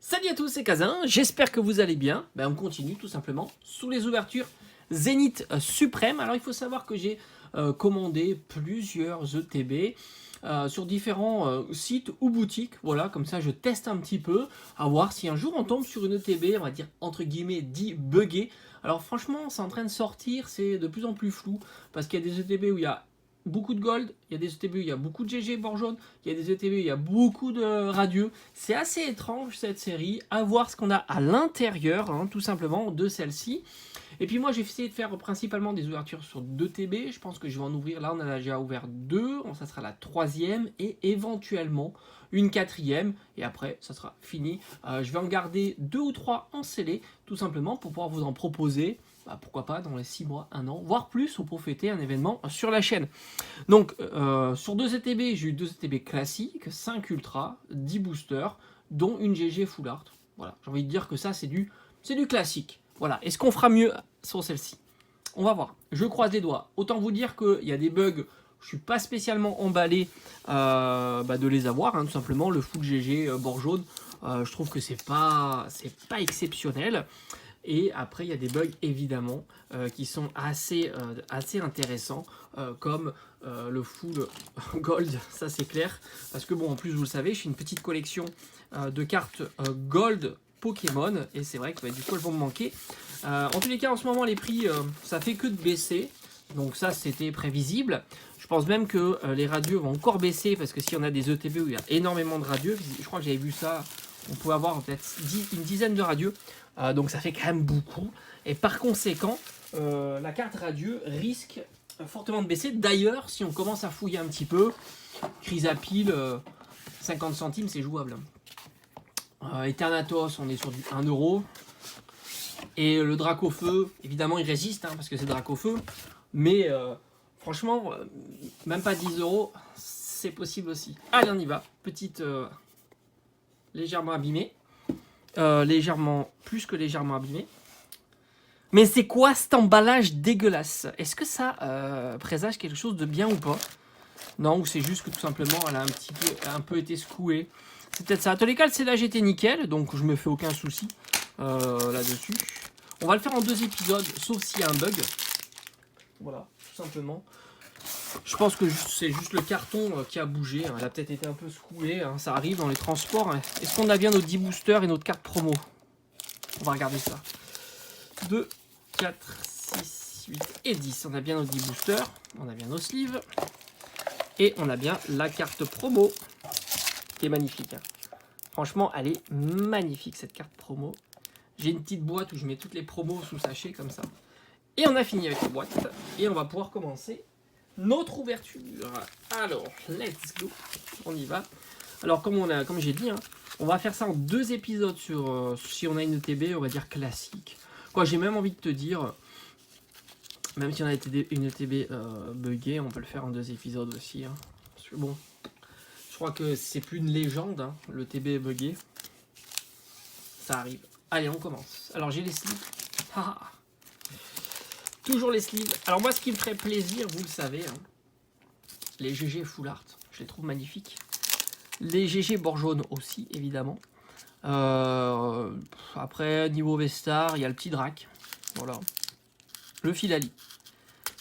Salut à tous, c'est Kazin, j'espère que vous allez bien. On continue tout simplement sous les ouvertures Zénith Suprême. Alors il faut savoir que j'ai commandé plusieurs ETB sur différents sites ou boutiques. Voilà, comme ça je teste un petit peu, à voir si un jour on tombe sur une ETB, on va dire entre guillemets dit buggée. Alors franchement, c'est en train de sortir, c'est de plus en plus flou, parce qu'il y a des ETB où il y a beaucoup de gold, il y a des ETB où il y a beaucoup de GG bord jaune, il y a des ETB où il y a beaucoup de radieux. C'est assez étrange cette série, à voir ce qu'on a à l'intérieur, tout simplement, de celle-ci. Et puis moi j'ai essayé de faire principalement des ouvertures sur 2 TB, je pense que je vais en ouvrir, là on en a déjà ouvert 2, ça sera la 3e et éventuellement une 4e, et après ça sera fini. Je vais en garder 2 ou 3 en scellé, tout simplement pour pouvoir vous en proposer, pourquoi pas dans les 6 mois, 1 an, voire plus, ou pour fêter un événement sur la chaîne. Donc sur 2 ETB, j'ai eu 2 ETB classiques, 5 ultra, 10 boosters, dont une GG full art. Voilà, j'ai envie de dire que ça c'est du classique. Voilà, est-ce qu'on fera mieux sur celle-ci? On va voir. Je croise les doigts. Autant vous dire qu'il y a des bugs, je suis pas spécialement emballé de les avoir, tout simplement. Le full GG bord jaune, je trouve que c'est pas exceptionnel. Et après, il y a des bugs évidemment qui sont assez intéressants, comme le full gold, ça c'est clair. Parce que bon, en plus, vous le savez, je suis une petite collection de cartes gold Pokémon, et c'est vrai que du coup, elles vont me manquer. En tous les cas, en ce moment, les prix, ça fait que de baisser. Donc ça, c'était prévisible. Je pense même que les radieux vont encore baisser, parce que si on a des ETB où il y a énormément de radieux, je crois que j'avais vu ça, on peut avoir peut-être une dizaine de radieux. Donc ça fait quand même beaucoup. Et par conséquent, la carte radieux risque fortement de baisser. D'ailleurs, si on commence à fouiller un petit peu, Chrysapile, 50 centimes, c'est jouable. Eternatos, on est sur du 1 euro. Et le Dracofeu, évidemment, il résiste, parce que c'est Dracofeu. Mais franchement, même pas 10 euros, c'est possible aussi. Allez, on y va. Petite légèrement abîmée. Légèrement, plus que légèrement abîmée. Mais c'est quoi cet emballage dégueulasse? Est-ce que ça présage quelque chose de bien ou pas? Non, ou c'est juste que tout simplement elle a un peu été secouée. C'est peut-être ça. À tous les cas, le scellage était nickel, donc je me fais aucun souci là-dessus. On va le faire en 2 épisodes, sauf s'il y a un bug. Voilà, tout simplement. Je pense que c'est juste le carton qui a bougé. Elle a peut-être été un peu secouée. Ça arrive dans les transports. Est-ce qu'on a bien nos 10 boosters et notre carte promo? On va regarder ça. 2, 4, 6, 8 et 10. On a bien nos 10 boosters. On a bien nos sleeves. Et on a bien la carte promo. Qui est magnifique. Franchement, elle est magnifique cette carte promo. J'ai une petite boîte où je mets toutes les promos sous sachet comme ça. Et on a fini avec la boîte. Et on va pouvoir commencer notre ouverture. Alors, let's go. On y va. Alors, comme j'ai dit, on va faire ça en 2 épisodes sur si on a une ETB, on va dire classique. Quoi, j'ai même envie de te dire, même si on a une ETB buggée, on peut le faire en 2 épisodes aussi. Parce que bon, je crois que c'est plus une légende, le TB buggé. Ça arrive. Allez, on commence. Alors, j'ai les sleeves. Toujours les sleeves. Alors moi, ce qui me ferait plaisir, vous le savez, les GG full art, je les trouve magnifiques. Les GG bord jaune aussi, évidemment. Après, niveau Vestar, il y a le petit Drac. Voilà. Le Filali.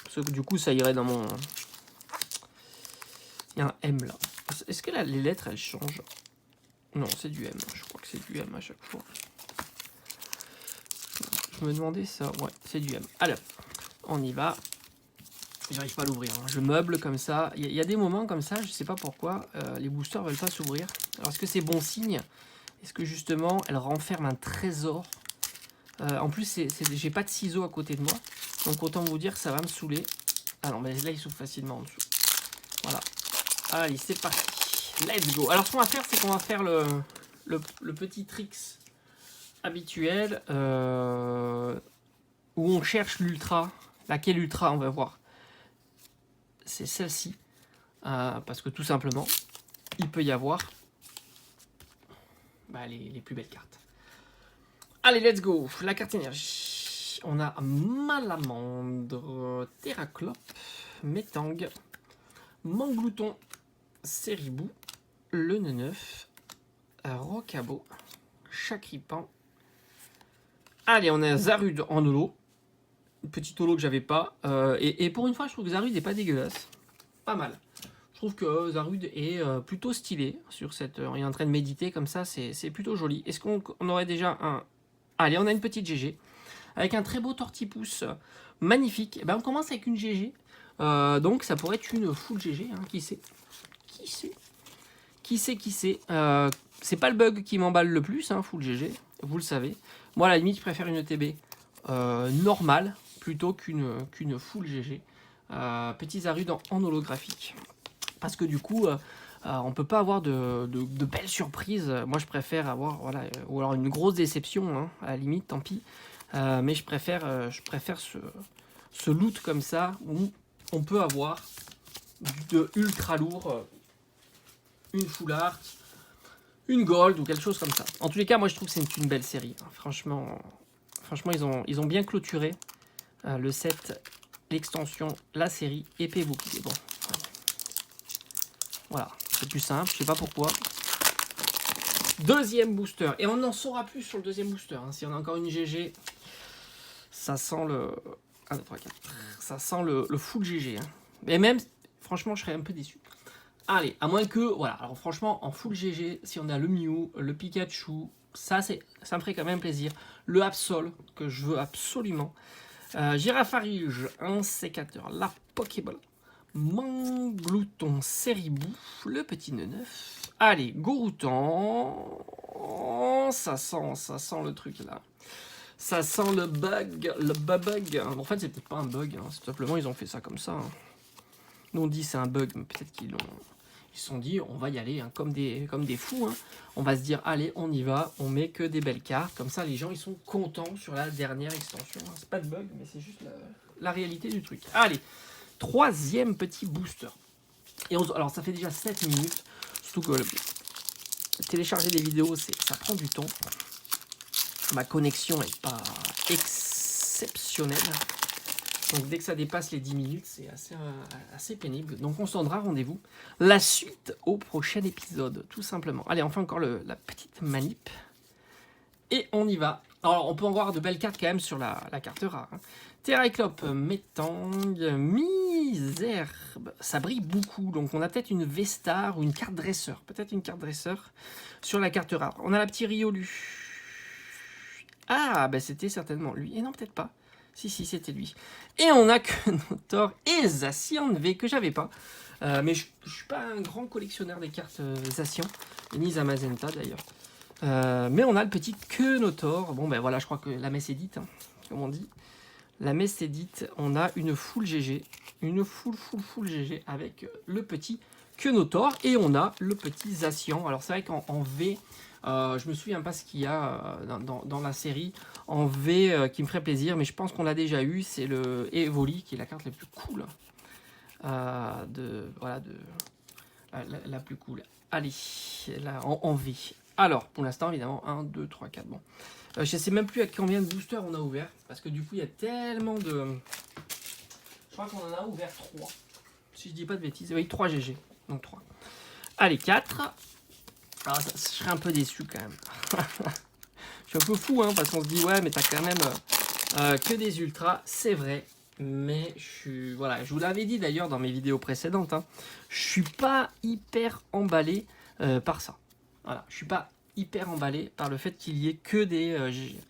Parce que du coup, ça irait dans mon... Il y a un M là. Est-ce que les lettres, elles changent? Non, c'est du M. Je crois que c'est du M à chaque fois. Je me demandais ça. Ouais, c'est du M. Alors, on y va. J'arrive pas à l'ouvrir. Je meuble comme ça. Il y a des moments comme ça, je sais pas pourquoi, les boosters veulent pas s'ouvrir. Alors, est-ce que c'est bon signe? Est-ce que justement, elle renferme un trésor? En plus, j'ai pas de ciseaux à côté de moi. Donc, autant vous dire que ça va me saouler. Ah non, mais là, il s'ouvre facilement en dessous. Voilà. Allez, c'est parti. Let's go. Alors, ce qu'on va faire, c'est qu'on va faire le petit tricks habituel où on cherche l'ultra. Laquelle ultra, on va voir. C'est celle-ci. Parce que tout simplement, il peut y avoir les plus belles cartes. Allez, let's go. La carte énergie. On a Malamandre, Terraclope, Métang, Manglouton, Seribou, le Neuf, Rocabo, Chakripan. Allez, on a Zarude en holo. Une petite holo que j'avais pas. Et pour une fois, je trouve que Zarude n'est pas dégueulasse. Pas mal. Je trouve que Zarude est plutôt stylé sur cette. Il est en train de méditer comme ça, c'est plutôt joli. Est-ce qu'on aurait déjà un. Allez, on a une petite GG. Avec un très beau tortipousse magnifique. Et ben, on commence avec une GG. Donc ça pourrait être une full GG. Hein, qui sait? Qui sait? C'est pas le bug qui m'emballe le plus, hein, full GG. Vous le savez. Moi, à la limite, je préfère une TB normale plutôt qu'une full GG. Petit Zarude en holographique. Parce que du coup, on peut pas avoir de belles surprises. Moi, je préfère avoir, voilà, ou alors une grosse déception, hein, à la limite, tant pis. Mais je préfère ce loot comme ça, où on peut avoir de ultra lourd, une full art, une gold ou quelque chose comme ça. En tous les cas, moi, je trouve que c'est une belle série. Hein. Franchement, ils ont bien clôturé le set, l'extension, la série épée bouclier. Bon. Voilà, c'est plus simple, je sais pas pourquoi. Deuxième booster, et on en saura plus sur le deuxième booster. Hein. Si on a encore une GG, ça sent le. 1, 2, 3, 4. Ça sent le full GG. Hein. Mais même, franchement, je serais un peu déçu. Allez, à moins que. Voilà, alors franchement, en full GG, si on a le Mew, le Pikachu, ça me ferait quand même plaisir. Le Absol, que je veux absolument. Girafarige, un sécateur, la Pokéball. Manglouton, Seribou, le petit neuf. Allez, Goroutan. Ça sent le truc là. Ça sent le bug, le bug. En fait, c'est peut-être pas un bug, hein. C'est simplement ils ont fait ça comme ça. Hein. Nous on dit c'est un bug, mais peut-être qu'ils se sont dit on va y aller hein, comme des fous. Hein. On va se dire allez, on y va, on met que des belles cartes. Comme ça, les gens ils sont contents sur la dernière extension. Hein. C'est pas de bug, mais c'est juste la réalité du truc. Allez. Troisième petit booster. Et alors ça fait déjà 7 minutes. Surtout que télécharger des vidéos, ça prend du temps. Ma connexion n'est pas exceptionnelle. Donc dès que ça dépasse les 10 minutes, c'est assez pénible. Donc on se donnera rendez-vous. La suite au prochain épisode, tout simplement. Allez, on fait encore la petite manip. Et on y va. Alors on peut en voir de belles cartes quand même sur la carte rare. Hein. Terraclope, Métang, Miserbe, ça brille beaucoup. Donc on a peut-être une Vestar ou une carte dresseur. Peut-être une carte dresseur sur la carte rare. On a la petite Riolu. Ah, ben c'était certainement lui. Et non, peut-être pas. Si, c'était lui. Et on a que Notor et Zacian V que j'avais pas. Mais je suis pas un grand collectionneur des cartes Zacian, ni Zamazenta d'ailleurs. Mais on a le petit Quenotor. Bon, ben voilà, je crois que la messe est dite, hein, comme on dit. La messe est dite, on a une full GG, une full GG avec le petit Quenotor et on a le petit Zacian. Alors c'est vrai qu'en V, je me souviens pas ce qu'il y a dans la série en V qui me ferait plaisir, mais je pense qu'on l'a déjà eu, c'est le Evoli qui est la carte la plus cool. La plus cool. Allez, là, en V. Alors, pour l'instant, évidemment, 1, 2, 3, 4, bon. Je ne sais même plus à combien de boosters on a ouvert, parce que du coup, il y a tellement de... Je crois qu'on en a ouvert 3, si je dis pas de bêtises. Oui, 3 GG, donc 3. Allez, 4. Alors, je serais un peu déçu, quand même. Je suis un peu fou, hein, parce qu'on se dit, ouais, mais t'as quand même que des ultras, c'est vrai. Mais voilà, je vous l'avais dit d'ailleurs dans mes vidéos précédentes, hein, je suis pas hyper emballé par ça. Voilà, je suis pas hyper emballé par le fait qu'il y ait que des GG.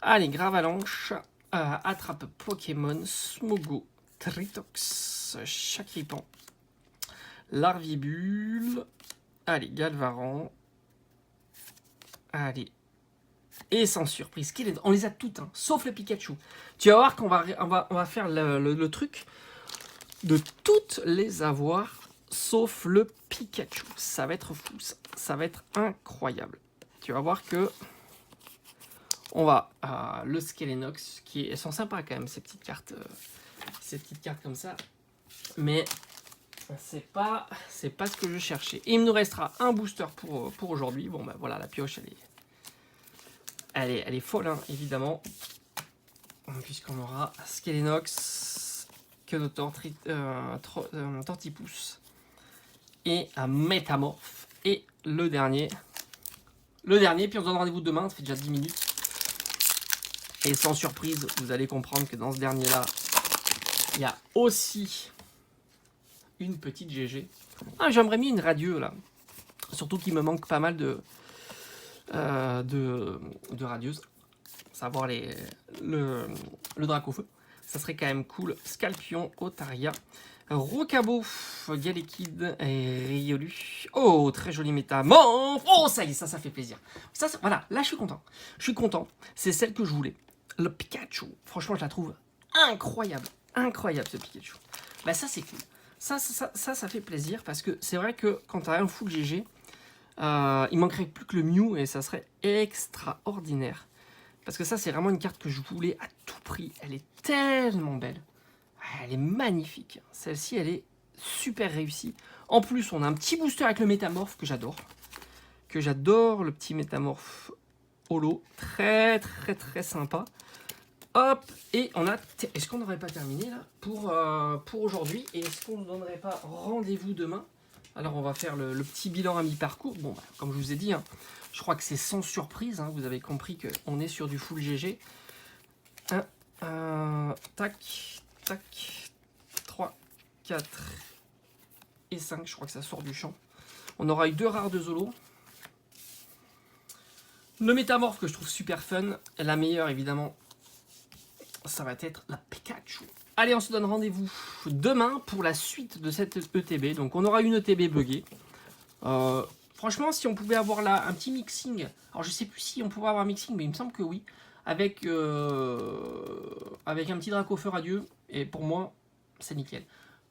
Allez, Gravalanche, Attrape Pokémon, Smogo, Tritox, Chakripan, Larvibule, allez, Galvaran, allez, et sans surprise, on les a toutes, hein, sauf le Pikachu. Tu vas voir qu'on va faire le truc de toutes les avoir, sauf le Pikachu. Ça va être fou, ça va être incroyable. Tu vas voir que on va le Skelenox, elles sont sympas quand même, ces petites cartes comme ça. Mais c'est pas ce que je cherchais. Et il me nous restera un booster pour aujourd'hui. Bon, ben voilà, la pioche, elle est folle, hein, évidemment. Puisqu'on aura Skelenox, Quenotor, Tortipousse et un Métamorphe. Et le dernier, le dernier, puis on se donne rendez-vous demain, ça fait déjà 10 minutes. Et sans surprise, vous allez comprendre que dans ce dernier-là, il y a aussi une petite GG. Ah, j'aimerais mis une radio là. Surtout qu'il me manque pas mal de radieuses. Savoir le Dracofeu. Ça serait quand même cool. Scalpion, Otaria, Rocabo, Galekid et Riolu. Oh, très joli métamorphe. Oh, ça y est, ça fait plaisir. Voilà, là je suis content. Je suis content. C'est celle que je voulais. Le Pikachu. Franchement, je la trouve incroyable. Incroyable ce Pikachu. Bah ça c'est cool. Ça fait plaisir parce que c'est vrai que quand tu as un full GG, il manquerait plus que le Mew et ça serait extraordinaire. Parce que ça, c'est vraiment une carte que je voulais à tout prix. Elle est tellement belle. Elle est magnifique. Celle-ci, elle est super réussie. En plus, on a un petit booster avec le métamorphe que j'adore. Le petit métamorphe holo. Très, très, très sympa. Hop, et on a... Est-ce qu'on n'aurait pas terminé là pour aujourd'hui? Et est-ce qu'on ne donnerait pas rendez-vous demain? Alors, on va faire le petit bilan à mi-parcours. Bon, bah, comme je vous ai dit, hein, je crois que c'est sans surprise. Hein, vous avez compris qu'on est sur du full GG. Tac, tac, 3, 4 et 5. Je crois que ça sort du champ. On aura eu 2 rares de Zolo. Le métamorphe que je trouve super fun. La meilleure, évidemment, ça va être la Pikachu. Allez, on se donne rendez-vous demain pour la suite de cette ETB. Donc, on aura une ETB buggée. Franchement, si on pouvait avoir là un petit mixing. Alors, je sais plus si on pouvait avoir un mixing, mais il me semble que oui. Avec un petit Dracofeu radieux. Et pour moi, c'est nickel.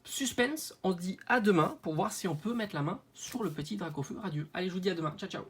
Suspense, on se dit à demain pour voir si on peut mettre la main sur le petit Dracofeu radieux. Allez, je vous dis à demain. Ciao, ciao.